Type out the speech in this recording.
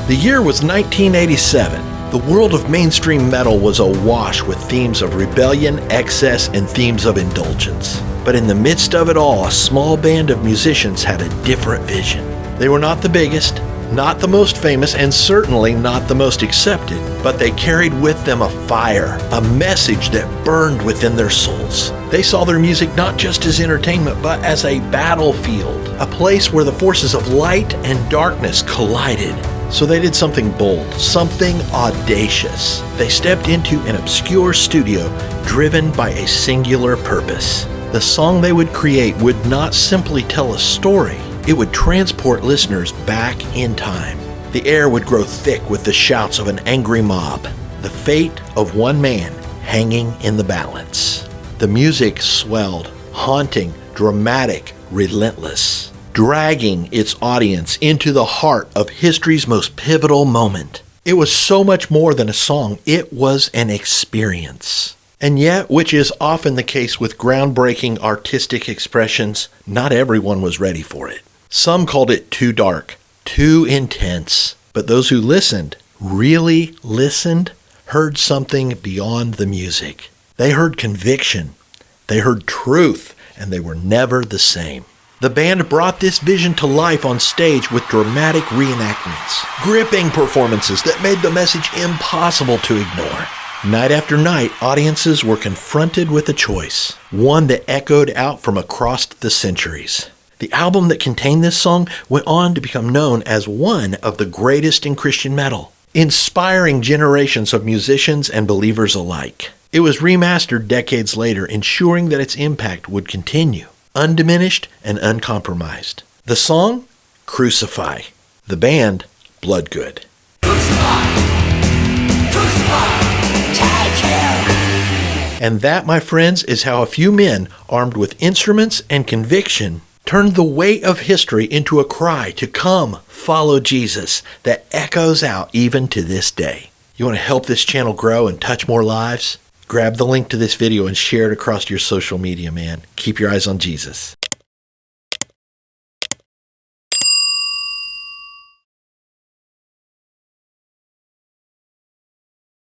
The year was 1987. The world of mainstream metal was awash with themes of rebellion, excess, and themes of indulgence. But in the midst of it all, a small band of musicians had a different vision. They were not the biggest, not the most famous, and certainly not the most accepted, but they carried with them a fire, a message that burned within their souls. They saw their music not just as entertainment, but as a battlefield, a place where the forces of light and darkness collided. So they did something bold, something audacious. They stepped into an obscure studio driven by a singular purpose. The song they would create would not simply tell a story. It would transport listeners back in time. The air would grow thick with the shouts of an angry mob, the fate of one man hanging in the balance. The music swelled, haunting, dramatic, relentless, dragging its audience into the heart of history's most pivotal moment. It was so much more than a song. It was an experience. And yet, which is often the case with groundbreaking artistic expressions, not everyone was ready for it. Some called it too dark, too intense. But those who listened, really listened, heard something beyond the music. They heard conviction, they heard truth, and they were never the same. The band brought this vision to life on stage with dramatic reenactments, gripping performances that made the message impossible to ignore. Night after night, audiences were confronted with a choice, one that echoed out from across the centuries. The album that contained this song went on to become known as one of the greatest in Christian metal, inspiring generations of musicians and believers alike. It was remastered decades later, ensuring that its impact would continue, undiminished and uncompromised. The song? Crucify. The band? Bloodgood. Crucify! Crucify! And that, my friends, is how a few men, armed with instruments and conviction, turned the weight of history into a cry to come follow Jesus that echoes out even to this day. You want to help this channel grow and touch more lives? Grab the link to this video and share it across your social media, man. Keep your eyes on Jesus.